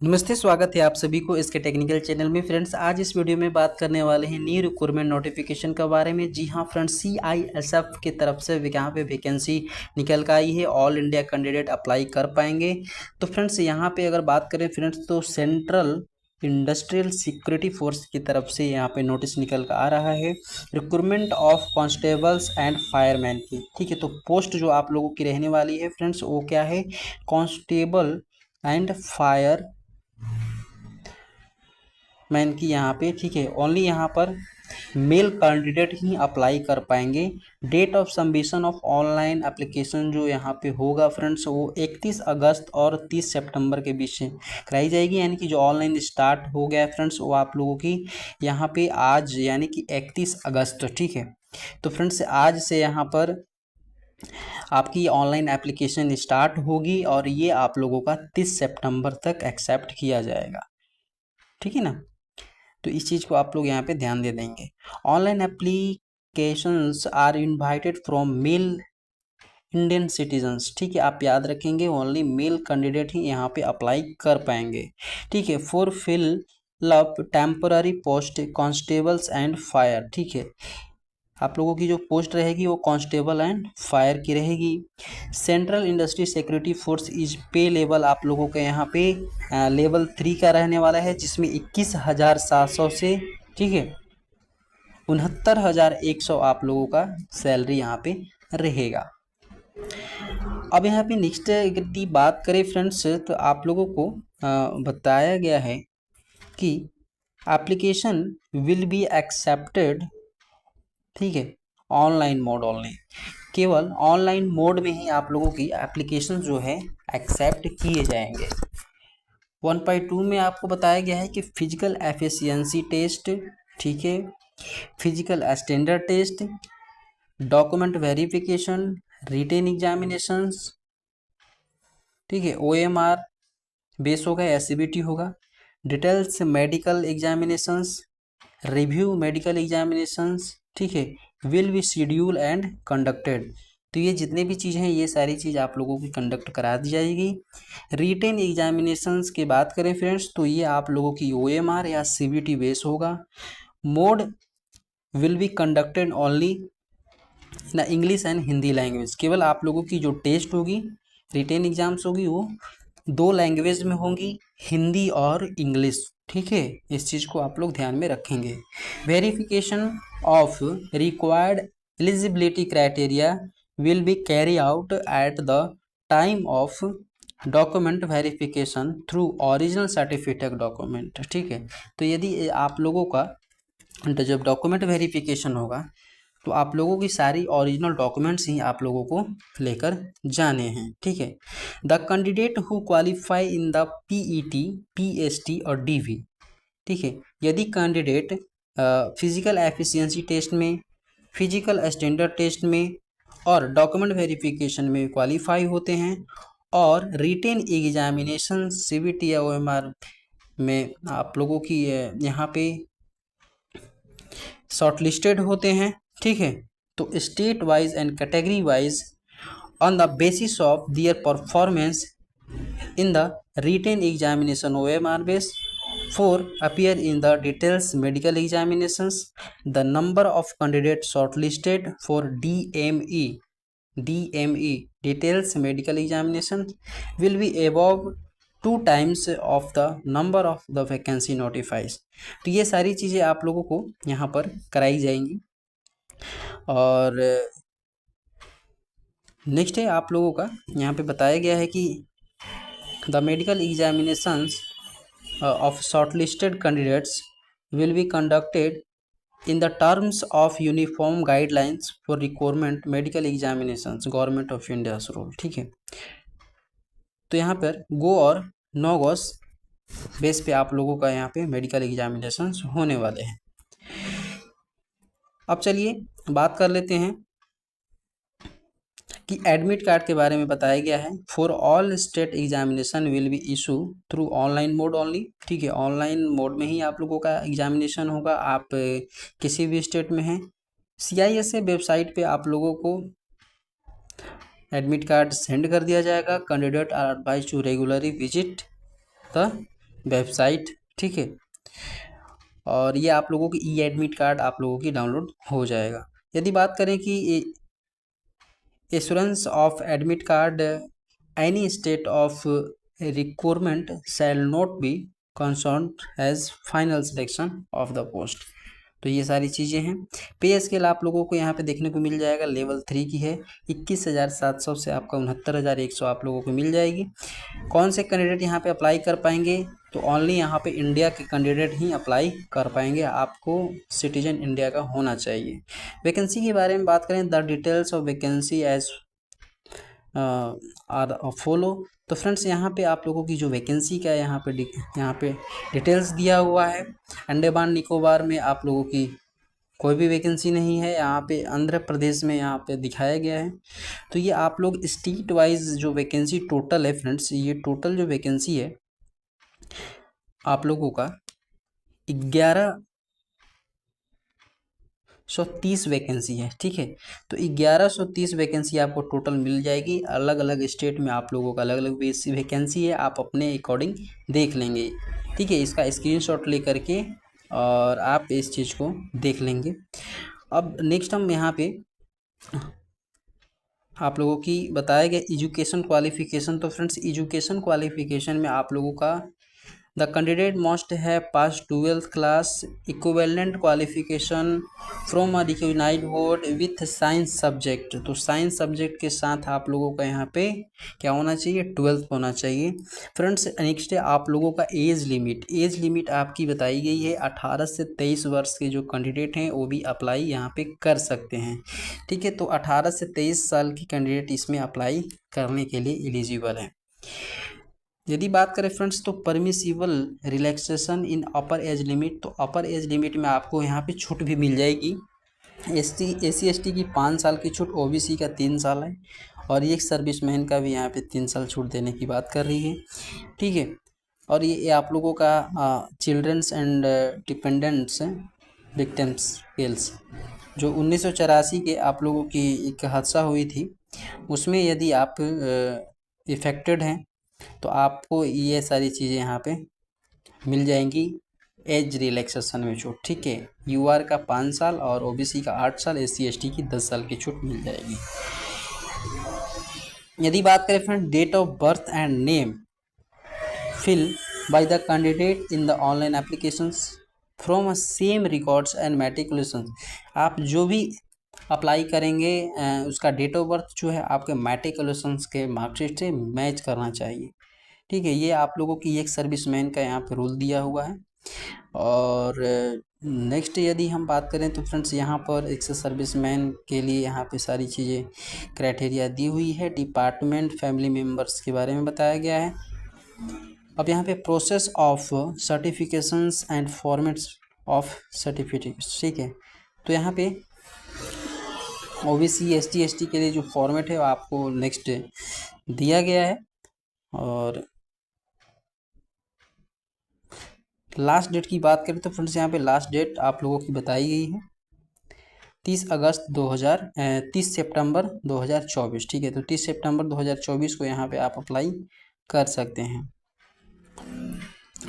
नमस्ते, स्वागत है आप सभी को इसके टेक्निकल चैनल में। फ्रेंड्स, आज इस वीडियो में बात करने वाले हैं न्यू रिक्रूटमेंट नोटिफिकेशन के बारे में। जी हां फ्रेंड्स, CISF की तरफ से यहाँ पे वैकेंसी निकल कर आई है। ऑल इंडिया कैंडिडेट अप्लाई कर पाएंगे। तो फ्रेंड्स, यहाँ पे अगर बात करें फ्रेंड्स, तो सेंट्रल इंडस्ट्रियल सिक्योरिटी फोर्स की तरफ से यहाँ पे नोटिस निकल कर आ रहा है recruitment of constables and fireman की। ठीक है, तो पोस्ट जो आप लोगों की रहने वाली है फ्रेंड्स, वो क्या है? कांस्टेबल एंड फायर मैन की यहाँ पे। ठीक है, ओनली यहाँ पर मेल कैंडिडेट ही अप्लाई कर पाएंगे। Date of submission of online application जो यहाँ पे होगा फ्रेंड्स, वो 31 अगस्त और 30 सितंबर के बीच में कराई जाएगी। यानी कि जो ऑनलाइन स्टार्ट हो गया है फ्रेंड्स, वो आप लोगों की यहाँ पे आज यानी कि 31 अगस्त। ठीक है, तो फ्रेंड्स आज से यहाँ पर आपकी ऑनलाइन एप्लीकेशन स्टार्ट होगी और ये आप लोगों का 30 सितंबर तक एक्सेप्ट किया जाएगा। ठीक है ना, तो इस चीज़ को आप लोग यहाँ पे ध्यान दे देंगे। Online applications are invited from male Indian citizens. ठीक है, आप याद रखेंगे ओनली मेल कैंडिडेट ही यहाँ पे अप्लाई कर पाएंगे। ठीक है, for fill up temporary post constables and fire. ठीक है, आप लोगों की जो पोस्ट रहेगी वो कांस्टेबल एंड फायर की रहेगी। Central industry security force is पे लेवल आप लोगों के यहाँ पे लेवल 3 का रहने वाला है, जिसमें 21,700 से, ठीक है, 69,100 आप लोगों का सैलरी यहाँ पे रहेगा। अब यहाँ पे नेक्स्ट यदि बात करें फ्रेंड्स, तो आप लोगों को बताया गया है कि एप्लीकेशन विल बी एक्सेप्टेड, ठीक है, ऑनलाइन मोड ओनली। केवल ऑनलाइन मोड में ही आप लोगों की एप्लीकेशन जो है एक्सेप्ट किए जाएंगे। 1.2 में आपको बताया गया है कि फिजिकल एफिशिएंसी टेस्ट, ठीक है, physical standard test, document verification, written examinations, ठीक है, OMR बेस होगा, SCBT होगा, details medical examinations, review medical examinations, ठीक है, will be schedule and conducted. तो ये जितने भी चीज़ हैं ये सारी चीज़ आप लोगों की कंडक्ट करा दी जाएगी। रिटेन एग्जामिनेशंस की बात करें फ्रेंड्स, तो ये आप लोगों की OMR या CBT बेस होगा। Mode will be conducted only in English and Hindi language. केवल आप लोगों की जो टेस्ट होगी, रिटेन एग्जाम्स होगी, वो 2 लैंग्वेज में होंगी, हिंदी और इंग्लिश। ठीक है, इस चीज़ को आप लोग ध्यान में रखेंगे। Verification of required eligibility criteria will be carry out at the time of document verification through original certificate document. ठीक है, तो यदि आप लोगों का जब डॉक्यूमेंट वेरिफिकेशन होगा तो आप लोगों की सारी ओरिजिनल डॉक्यूमेंट्स ही आप लोगों को लेकर जाने हैं। ठीक है, the candidate who qualify in the PET, PST और DV। ठीक है, यदि कैंडिडेट फिजिकल एफिशिएंसी टेस्ट में, फिजिकल स्टैंडर्ड टेस्ट में और डॉक्यूमेंट वेरिफिकेशन में क्वालिफाई होते हैं और रिटेन एग्जामिनेशन CBT या OMR में आप लोगों की यहाँ पे शॉर्टलिस्टेड होते हैं। ठीक है, तो state wise and category wise on the basis of their performance in the written examination OMR base for appear in the details medical examinations. The number of candidates shortlisted for DME details medical examination will be above 2 times of the number of the vacancy notifies। तो ये सारी चीज़ें आप लोगों को यहाँ पर कराई जाएंगी। और नेक्स्ट है आप लोगों का यहाँ पे बताया गया है कि the medical examinations of shortlisted candidates will be conducted in the terms of uniform guidelines for requirement medical examinations government of India rule. ठीक है, तो यहाँ पर गो और नो गोस बेस पे आप लोगों का यहाँ पे मेडिकल एग्जामिनेशंस होने वाले हैं। अब चलिए बात कर लेते हैं कि एडमिट कार्ड के बारे में बताया गया है। For all state examination will be issue through online mode only. ठीक है, ऑनलाइन मोड में ही आप लोगों का एग्जामिनेशन होगा, आप किसी भी स्टेट में हैं। CISA वेबसाइट पे आप लोगों को एडमिट कार्ड सेंड कर दिया जाएगा। Candidate are advise to regularly visit the website, ठीक है। और ये आप लोगों की ई एडमिट कार्ड आप लोगों की डाउनलोड हो जाएगा। यदि बात करें कि assurance of admit card, any state of requirement shall not be concern as final selection of the post. तो ये सारी चीज़ें हैं। पे स्केल आप लोगों को यहाँ पे देखने को मिल जाएगा, लेवल 3 की है, 21,700 से आपका 69,100 आप लोगों को मिल जाएगी। कौन से कैंडिडेट यहाँ पे अप्लाई कर पाएंगे? तो ओनली यहाँ पे इंडिया के कैंडिडेट ही अप्लाई कर पाएंगे, आपको सिटीजन इंडिया का होना चाहिए। वैकेंसी के बारे में बात करें, the details of vacancy as are follow. तो फ्रेंड्स यहाँ पे आप लोगों की जो वैकेंसी का यहाँ पे डिटेल्स दिया हुआ है। अंडमान निकोबार में आप लोगों की कोई भी वैकेंसी नहीं है, यहाँ पे आंध्र प्रदेश में यहाँ पे दिखाया गया है। तो ये आप लोग स्टेट वाइज जो वैकेंसी टोटल है फ्रेंड्स, ये टोटल जो वैकेंसी है आप लोगों का 1130 वैकेंसी है, ठीक है। तो 1130 वैकेंसी आपको टोटल मिल जाएगी। अलग अलग स्टेट में आप लोगों का अलग अलग वैकेंसी है, आप अपने अकॉर्डिंग देख लेंगे, ठीक है। इसका स्क्रीनशॉट लेकर के और आप इस चीज़ को देख लेंगे। अब नेक्स्ट हम यहाँ पे आप लोगों की बताया गया एजुकेशन क्वालिफिकेशन। तो फ्रेंड्स एजुकेशन क्वालिफिकेशन में आप लोगों का the candidate must have pass 12th class equivalent qualification from a recognised board with science subject. तो साइंस सब्जेक्ट के साथ आप लोगों का यहाँ पे क्या होना चाहिए? 12th होना चाहिए। फ्रेंड्स नेक्स्ट है आप लोगों का एज लिमिट। एज लिमिट आपकी बताई गई है 18 से 23 वर्ष के जो कैंडिडेट हैं वो भी अप्लाई यहाँ पे कर सकते हैं, ठीक है। तो 18 से 23 साल की कैंडिडेट इसमें अप्लाई करने के लिए एलिजिबल है। यदि बात करें फ्रेंड्स तो परमिसिबल रिलैक्सेशन इन अपर एज लिमिट। तो अपर एज लिमिट में आपको यहाँ पे छूट भी मिल जाएगी। एससी एसटी की 5 साल की छूट, ओबीसी का 3 साल है, और ये सर्विसमैन का भी यहाँ पे 3 साल छूट देने की बात कर रही है, ठीक है। और ये आप लोगों का चिल्ड्रंस एंड डिपेंडेंट्स विक्टिम्स केल्स, जो 1984 के आप लोगों की एक हादसा हुई थी, उसमें यदि आप इफ़ेक्टेड हैं तो आपको ये सारी चीज़ें यहाँ पे मिल जाएंगी एज रिलैक्सेशन में छूट, ठीक है। यूआर का 5 साल और ओबीसी का 8 साल, एससी एसटी की 10 साल की छूट मिल जाएगी। यदि बात करें friend date of birth and name fill by the candidate in the online applications from a same records and matriculation. आप जो भी अप्लाई करेंगे उसका डेट ऑफ बर्थ जो है आपके मैट्रिकुलेशंस के मार्कशीट से मैच करना चाहिए, ठीक है। ये आप लोगों की एक सर्विसमैन का यहाँ पे रूल दिया हुआ है। और नेक्स्ट यदि हम बात करें तो फ्रेंड्स यहाँ पर एक सर्विसमैन के लिए यहाँ पे सारी चीज़ें क्राइटेरिया दी हुई है। डिपार्टमेंट फैमिली मेम्बर्स के बारे में बताया गया है। अब यहाँ पे process of certifications and formats of certificates, ठीक है। तो यहाँ पे ओबीसी एसटी एसटी के लिए जो फॉर्मेट है वो आपको नेक्स्ट दिया गया है। और लास्ट डेट की बात करें तो फ्रेंड्स यहाँ पे लास्ट डेट आप लोगों की बताई गई है 30 सितंबर 2024, ठीक है। तो 30 सितंबर 2024 को यहाँ पे आप अप्लाई कर सकते हैं।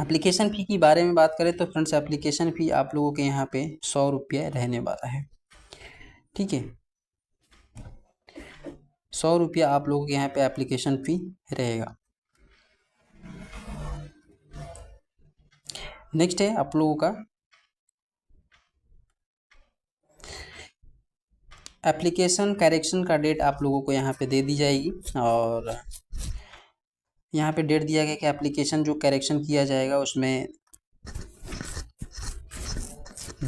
एप्लीकेशन फ़ी की बारे में बात करें तो फ्रेंड्स एप्लीकेशन फ़ी आप लोगों के यहाँ पे 100 रुपया रहने वाला है, ठीक है। 100 रुपया आप लोगों के यहाँ पे एप्लीकेशन फ़ी रहेगा। नेक्स्ट है आप लोगों का एप्लीकेशन करेक्शन का डेट आप लोगों को यहाँ पे दे दी जाएगी। और यहाँ पे डेट दिया गया कि एप्लीकेशन जो करेक्शन किया जाएगा उसमें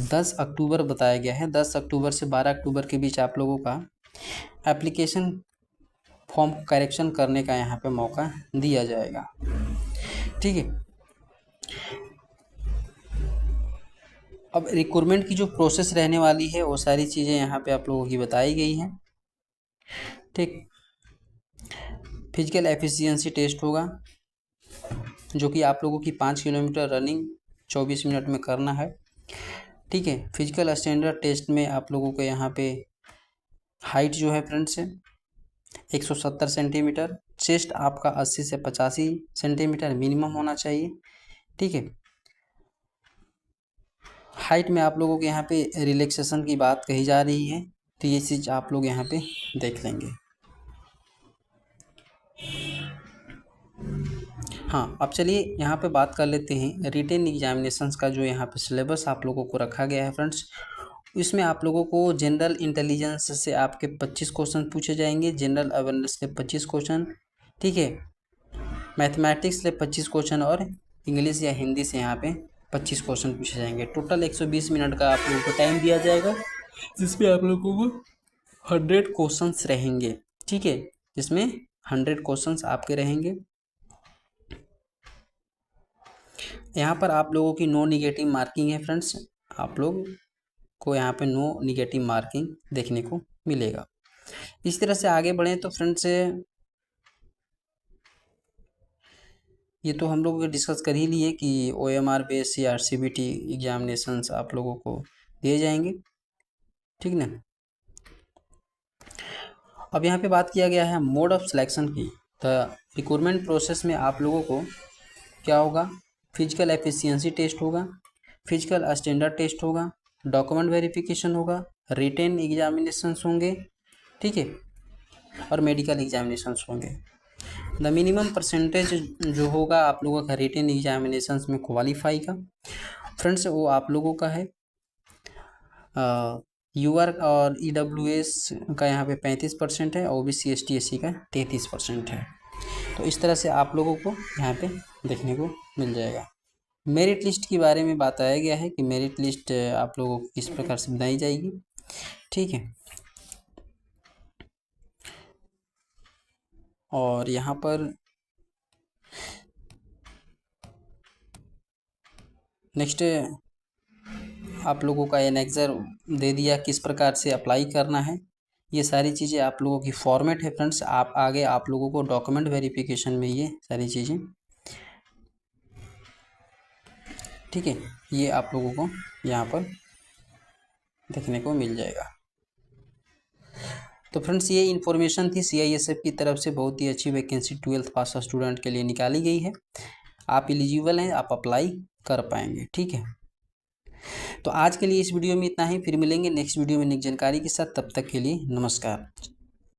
10 अक्टूबर बताया गया है। 10 अक्टूबर से 12 अक्टूबर के बीच आप लोगों का एप्लीकेशन फॉर्म करेक्शन करने का यहाँ पे मौका दिया जाएगा, ठीक है। अब रिक्रूटमेंट की जो प्रोसेस रहने वाली है वो सारी चीज़ें यहाँ पे आप लोगों की बताई गई हैं, ठीक। फिजिकल एफिशिएंसी टेस्ट होगा जो कि आप लोगों की 5 किलोमीटर रनिंग 24 मिनट में करना है, ठीक है। फिजिकल स्टैंडर्ड टेस्ट में आप लोगों को यहाँ पे हाइट जो है फ्रेंड्स 170 सेंटीमीटर, चेस्ट आपका 80 से 85 सेंटीमीटर मिनिमम होना चाहिए, ठीक है। हाइट में आप लोगों के यहाँ पे रिलैक्सेशन की बात कही जा रही है, तो ये चीज़ आप लोग यहाँ पे देख लेंगे। हाँ, अब चलिए यहाँ पे बात कर लेते हैं रिटेन एग्जामिनेशंस का जो यहाँ पे सिलेबस आप लोगों को रखा गया है फ्रेंड्स। इसमें आप लोगों को जनरल इंटेलिजेंस से आपके 25 क्वेश्चन पूछे जाएंगे, जनरल अवेयरनेस से 25 क्वेश्चन, ठीक है, मैथमेटिक्स से 25 क्वेश्चन और इंग्लिश या हिंदी से यहाँ पे 25 क्वेश्चन पूछे जाएंगे। टोटल 120 मिनट का आप लोगों को टाइम दिया जाएगा, जिसमें आप लोगों को 100 क्वेश्चंस रहेंगे, ठीक है, जिसमें 100 क्वेश्चंस आपके रहेंगे। यहाँ पर आप लोगों की नो निगेटिव मार्किंग है फ्रेंड्स, आप लोग को यहाँ पे नो निगेटिव मार्किंग देखने को मिलेगा। इस तरह से आगे बढ़ें तो फ्रेंड्स ये तो हम लोग डिस्कस कर ही लिए कि OMR बेस या CBT एग्जामिनेशंस आप लोगों को दिए जाएंगे, ठीक ना। अब यहाँ पे बात किया गया है मोड ऑफ सिलेक्शन की। तो रिक्रूटमेंट प्रोसेस में आप लोगों को क्या होगा, फिजिकल एफिशिएंसी टेस्ट होगा, फिजिकल स्टैंडर्ड टेस्ट होगा, डॉक्यूमेंट वेरिफिकेशन होगा, रिटेन एग्जामिनेशंस होंगे, ठीक है, और मेडिकल एग्जामिनेशंस होंगे। द मिनिमम परसेंटेज जो होगा आप लोगों का रिटेन एग्जामिनेशंस में क्वालिफाई का फ्रेंड्स, वो आप लोगों का है UR और EWS का यहाँ पे 35% है, OBC ST SC का 33% है। तो इस तरह से आप लोगों को यहाँ पे देखने को मिल जाएगा। मेरिट लिस्ट के बारे में बताया गया है कि मेरिट लिस्ट आप लोगों को किस प्रकार से बनाई जाएगी, ठीक है। और यहाँ पर नेक्स्ट आप लोगों का एनेक्सर दे दिया किस प्रकार से अप्लाई करना है, ये सारी चीज़ें आप लोगों की फॉर्मेट है फ्रेंड्स। आप आगे आप लोगों को डॉक्यूमेंट वेरिफिकेशन में ये सारी चीज़ें, ठीक है, ये आप लोगों को यहाँ पर देखने को मिल जाएगा। तो फ्रेंड्स ये इन्फॉर्मेशन थी CISF की तरफ से, बहुत ही अच्छी वैकेंसी 12th पास स्टूडेंट के लिए निकाली गई है। आप एलिजिबल हैं, आप अप्लाई कर पाएंगे, ठीक है। तो आज के लिए इस वीडियो में इतना ही, फिर मिलेंगे नेक्स्ट वीडियो में नई जानकारी के साथ। तब तक के लिए नमस्कार।